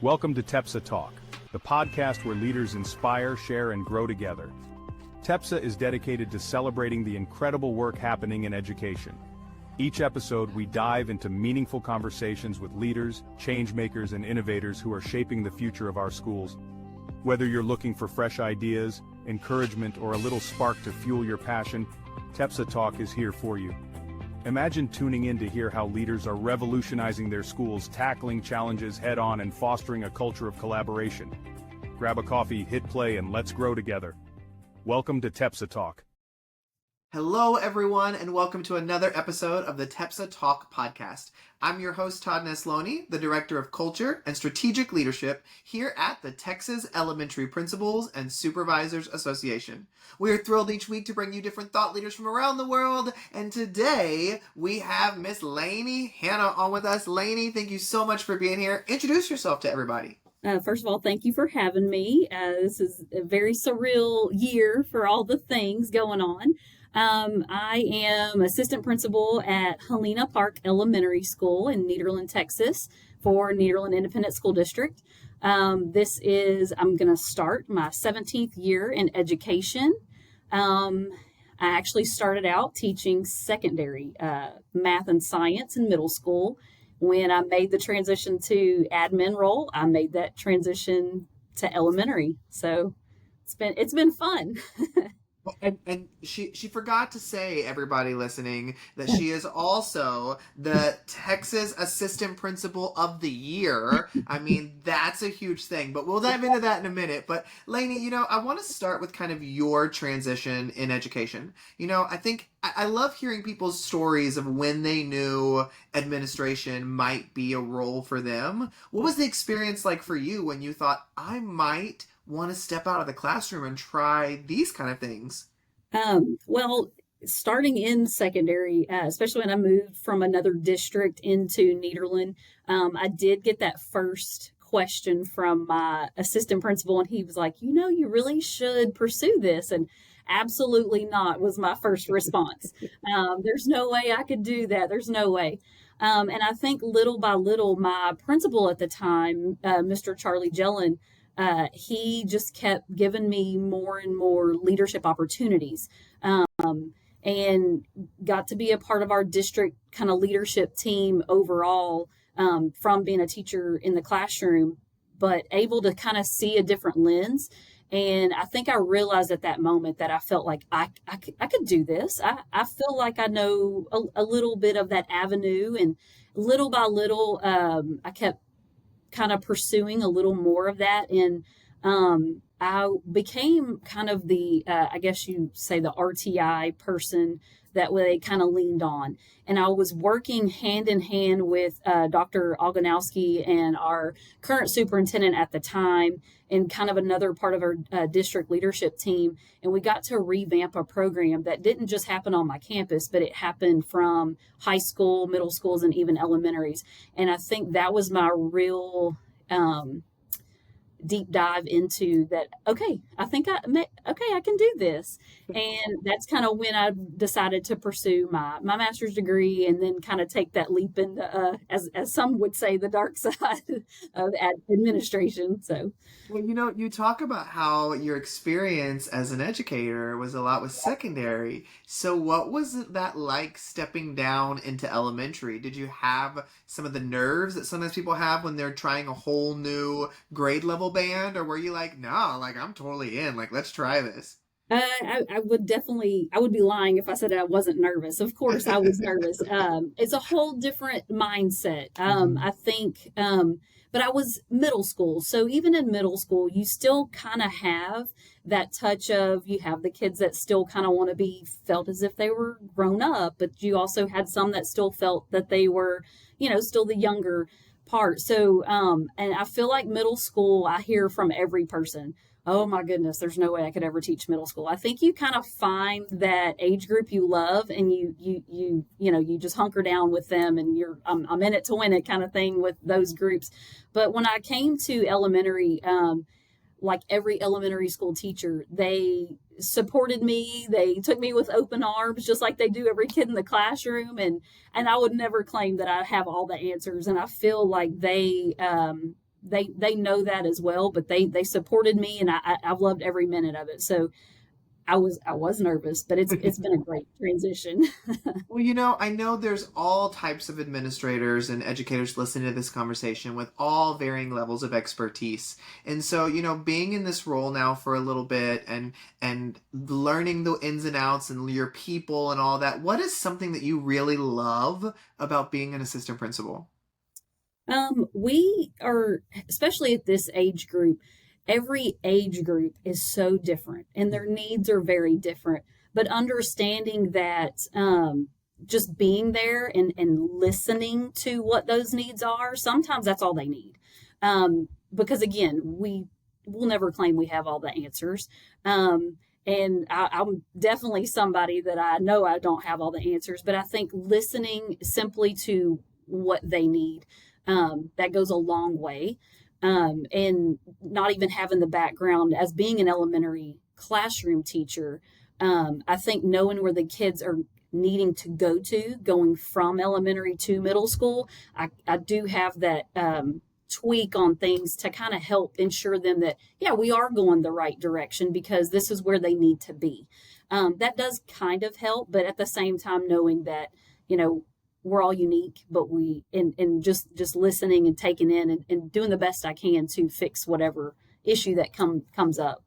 Welcome to TEPSA Talk, the podcast where leaders inspire, share, and grow together. TEPSA is dedicated to celebrating the incredible work happening in education. Each episode, we dive into meaningful conversations with leaders, change-makers, and innovators who are shaping the future of our schools. Whether you're looking for fresh ideas, encouragement, or a little spark to fuel your passion, TEPSA Talk is here for you. Imagine tuning in to hear how leaders are revolutionizing their schools, tackling challenges head-on, and fostering a culture of collaboration. Grab a coffee, hit play, and let's grow together. Welcome to TEPSA Talk. Hello, everyone, and welcome to another episode of the TEPSA Talk podcast. I'm your host, Todd Nesloney, the Director of Culture and Strategic Leadership here at the Texas Elementary Principals and Supervisors Association. We are thrilled each week to bring you different thought leaders from around the world, and today we have Miss Lainey Hanna on with us. Lainey, thank you so much for being here. Introduce yourself to everybody. First of all, thank you for having me. This is a very surreal year for all the things going on. I am assistant principal at Helena Park Elementary School in Nederland, Texas for Nederland Independent School District. I'm going to start my 17th year in education. I actually started out teaching secondary math and science in middle school. When I made the transition to admin role, I made that transition to elementary. So it's been fun. And she forgot to say, everybody listening, that she is also the Texas Assistant Principal of the Year. I mean, that's a huge thing, but we'll dive into that in a minute. But Lainey, I want to start with kind of your transition in education. I think I love hearing people's stories of when they knew administration might be a role for them. What was the experience like for you when you thought, I might want to step out of the classroom and try these kind of things? Well, starting in secondary, especially when I moved from another district into Nederland, I did get that first question from my assistant principal, and he was like, you really should pursue this. And absolutely not was my first response. There's no way I could do that. There's no way. And I think little by little, my principal at the time, Mr. Charlie Jellin, he just kept giving me more and more leadership opportunities, and got to be a part of our district kind of leadership team overall, from being a teacher in the classroom, but able to kind of see a different lens. And I think I realized at that moment that I felt like I could do this. I feel like I know a little bit of that avenue, and little by little, I kept kind of pursuing a little more of that. And I became kind of the, I guess you say, the RTI person that they kind of leaned on. And I was working hand in hand with Dr. Oganowski and our current superintendent at the time, and kind of another part of our district leadership team. And we got to revamp a program that didn't just happen on my campus, but it happened from high school, middle schools, and even elementaries. And I think that was my real deep dive into that. Okay, I can do this. And that's kind of when I decided to pursue my master's degree, and then kind of take that leap into, as some would say, the dark side of administration. So, well, you talk about how your experience as an educator was a lot with secondary. So what was that like stepping down into elementary? Did you have some of the nerves that sometimes people have when they're trying a whole new grade level band, or were you like, no, like I'm totally in, like let's try this? I would be lying if I said I wasn't nervous. Of course I was nervous. It's a whole different mindset. I think, but I was middle school. So even in middle school, you still kind of have that touch of, you have the kids that still kind of want to be felt as if they were grown up, but you also had some that still felt that they were, still the younger part. So, and I feel like middle school, I hear from every person, oh my goodness, there's no way I could ever teach middle school. I think you kind of find that age group you love, and you just hunker down with them, and I'm in it to win it kind of thing with those groups. But when I came to elementary, like every elementary school teacher, they supported me. They took me with open arms, just like they do every kid in the classroom. And I would never claim that I have all the answers. And I feel like they they know that as well, but they supported me, and I've loved every minute of it. So I was nervous, but it's been a great transition. Well, I know there's all types of administrators and educators listening to this conversation with all varying levels of expertise. And so, being in this role now for a little bit and learning the ins and outs and your people and all that, what is something that you really love about being an assistant principal? We are, especially at this age group, every age group is so different and their needs are very different. But understanding that just being there and listening to what those needs are, sometimes that's all they need. Because again, we'll never claim we have all the answers. And I'm definitely somebody that I know I don't have all the answers, but I think listening simply to what they need, that goes a long way. And not even having the background as being an elementary classroom teacher, I think knowing where the kids are needing to go to, going from elementary to middle school, I do have that tweak on things to kind of help ensure them that, yeah, we are going the right direction because this is where they need to be. That does kind of help, but at the same time, knowing that, we're all unique, but and just listening and taking in and doing the best I can to fix whatever issue that comes up.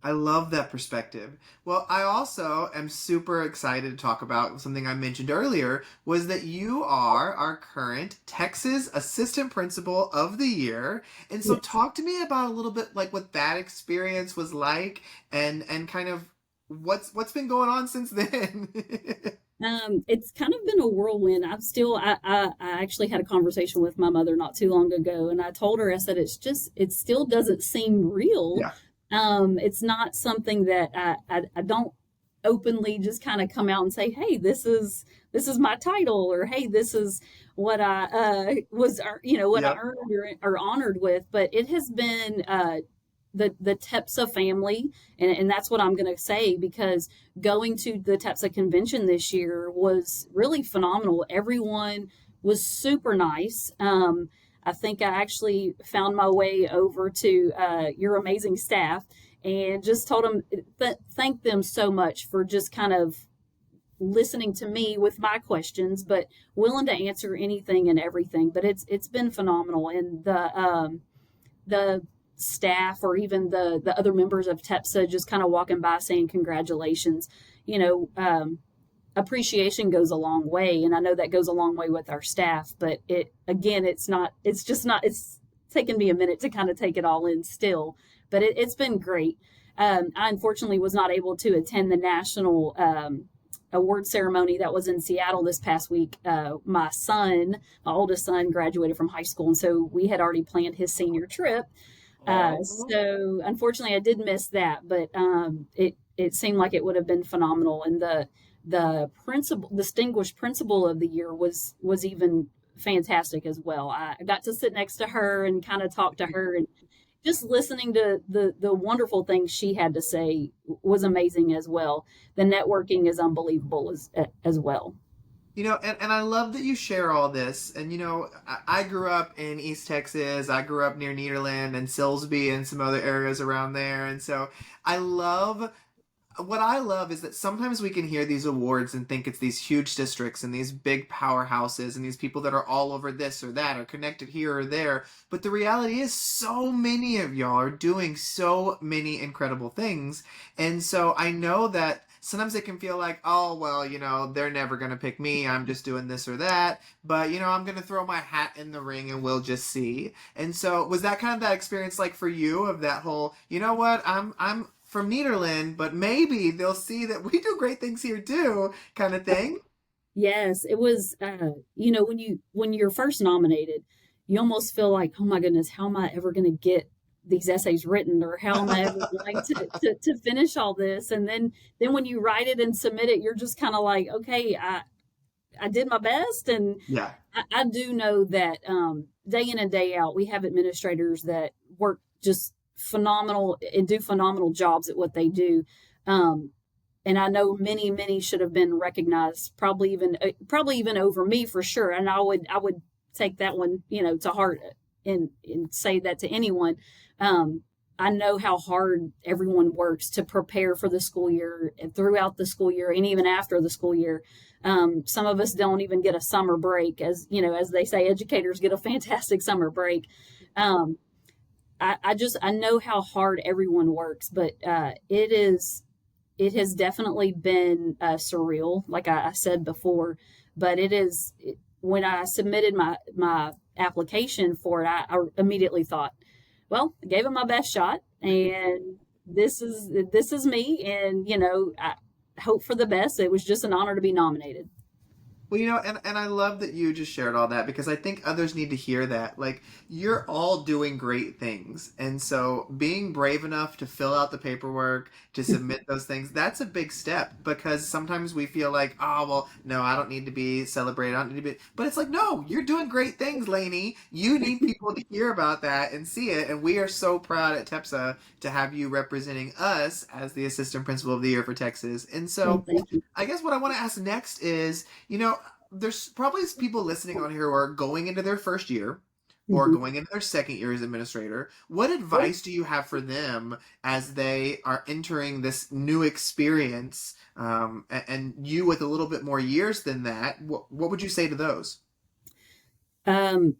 I love that perspective. Well, I also am super excited to talk about something I mentioned earlier, was that you are our current Texas Assistant Principal of the Year. And so talk to me about a little bit like what that experience was like and kind of what's been going on since then. It's kind of been a whirlwind. I actually had a conversation with my mother not too long ago, and I told her, I said, it still doesn't seem real. Yeah. It's not something that I don't openly just kind of come out and say, hey, this is my title, or hey, this is what I was, what I earned or honored with. But it has been the TEPSA family, and that's what I'm going to say, because going to the TEPSA convention this year was really phenomenal. Everyone was super nice. I think I actually found my way over to your amazing staff and just told them, thank them so much for just kind of listening to me with my questions, but willing to answer anything and everything. But it's been phenomenal. And the staff, or even the other members of TEPSA, just kind of walking by saying congratulations, appreciation goes a long way. And I know that goes a long way with our staff, but it's taken me a minute to kind of take it all in still, but it's been great. I unfortunately was not able to attend the national award ceremony that was in Seattle this past week. My oldest son graduated from high school, and so we had already planned his senior trip. So unfortunately I did miss that, but it seemed like it would have been phenomenal. And the distinguished principal of the year was even fantastic as well. I got to sit next to her and kind of talk to her, and just listening to the wonderful things she had to say was amazing as well. The networking is unbelievable as well. And I love that you share all this. And, I grew up in East Texas. I grew up near Nederland and Silsbee and some other areas around there. And so what I love is that sometimes we can hear these awards and think it's these huge districts and these big powerhouses and these people that are all over this or that or connected here or there. But the reality is so many of y'all are doing so many incredible things. And so I know that sometimes it can feel like, oh, well, they're never going to pick me. I'm just doing this or that. But, I'm going to throw my hat in the ring and we'll just see. And so was that kind of that experience like for you, of that whole, I'm from Nederland, but maybe they'll see that we do great things here too, kind of thing? Yes, it was, when you're first nominated, you almost feel like, oh my goodness, how am I ever going to get these essays written, or how am I ever going to finish all this? And then when you write it and submit it, you're just kind of like, okay, I did my best. And yeah, I do know that day in and day out, we have administrators that work just phenomenal and do phenomenal jobs at what they do. And I know many should have been recognized, probably even over me for sure. And I would take that one, to heart and say that to anyone. I know how hard everyone works to prepare for the school year and throughout the school year and even after the school year. Some of us don't even get a summer break, as you know, as they say, educators get a fantastic summer break. Um, I know how hard everyone works, but it has definitely been surreal, like I said before. But when I submitted my application for it, I immediately thought, well, I gave it my best shot, and this is me, and I hope for the best. It was just an honor to be nominated. Well, and I love that you just shared all that because I think others need to hear that. Like, you're all doing great things. And so being brave enough to fill out the paperwork, to submit those things, that's a big step because sometimes we feel like, oh, well, no, I don't need to be celebrated. I don't need to be. But it's like, no, you're doing great things, Lainey. You need people to hear about that and see it. And we are so proud at TEPSA to have you representing us as the Assistant Principal of the Year for Texas. And so Thank you. I guess what I want to ask next is, there's probably people listening on here who are going into their first year or Mhm. going into their second year as administrator. What advice do you have for them as they are entering this new experience, and you with a little bit more years than that? What would you say to those? Um,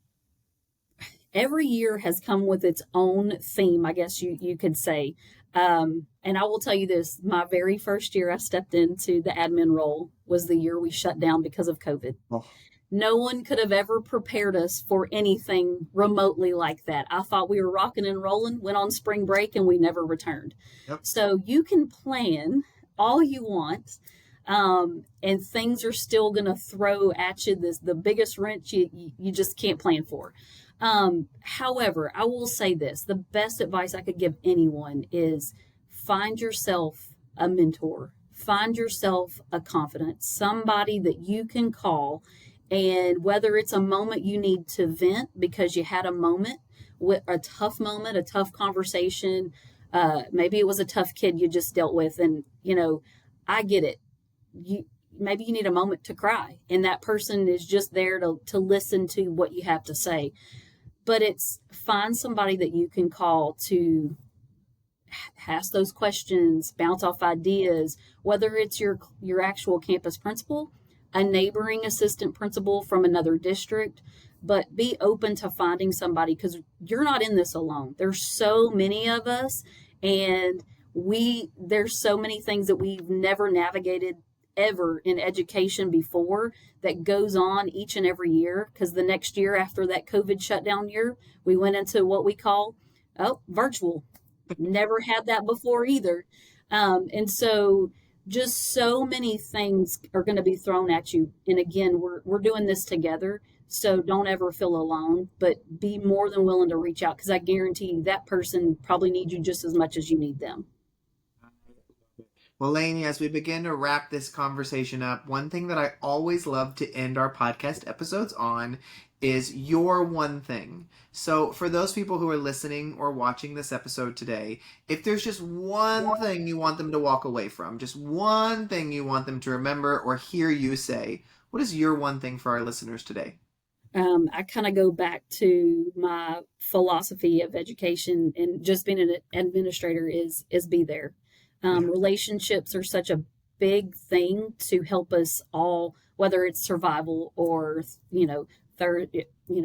every year has come with its own theme, I guess you could say. And I will tell you this, my very first year I stepped into the admin role was the year we shut down because of COVID. Oh, No one could have ever prepared us for anything remotely like that. I thought we were rocking and rolling, went on spring break, and we never returned. yep. So you can plan all you want, and things are still going to throw at you the biggest wrench you just can't plan for. However, I will say this, the best advice I could give anyone is find yourself a mentor, find yourself a confidant, somebody that you can call. And whether it's a moment you need to vent because you had a moment, with a tough moment, a tough conversation, maybe it was a tough kid you just dealt with, and I get it. Maybe you need a moment to cry, and that person is just there to listen to what you have to say. But it's find somebody that you can call to ask those questions, bounce off ideas, whether it's your actual campus principal, a neighboring assistant principal from another district, but be open to finding somebody because you're not in this alone. There's so many of us, and there's so many things that we've never navigated ever in education before that goes on each and every year, because the next year after that COVID shutdown year, we went into what we call virtual. Never had that before either. And so just so many things are going to be thrown at you. And again, we're doing this together. So don't ever feel alone, but be more than willing to reach out because I guarantee you that person probably needs you just as much as you need them. Well, Lainey, as we begin to wrap this conversation up, one thing that I always love to end our podcast episodes on is your one thing. So for those people who are listening or watching this episode today, if there's just one thing you want them to walk away from, just one thing you want them to remember or hear you say, what is your one thing for our listeners today? I kind of go back to my philosophy of education and just being an administrator is be there. Relationships are such a big thing to help us all, whether it's survival or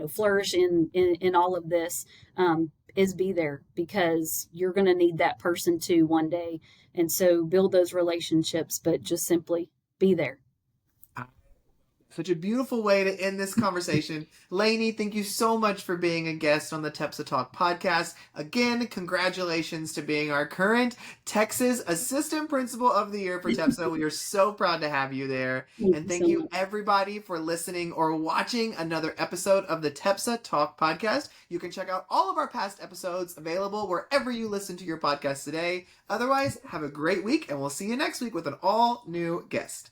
flourish in all of this. Is be there because you're going to need that person too one day, and so build those relationships, but just simply be there. Such a beautiful way to end this conversation. Lainey, thank you so much for being a guest on the TEPSA Talk podcast. Again, congratulations to being our current Texas Assistant Principal of the Year for TEPSA. We are so proud to have you there. And thank you everybody for listening or watching another episode of the TEPSA Talk podcast. You can check out all of our past episodes available wherever you listen to your podcast today. Otherwise, have a great week and we'll see you next week with an all new guest.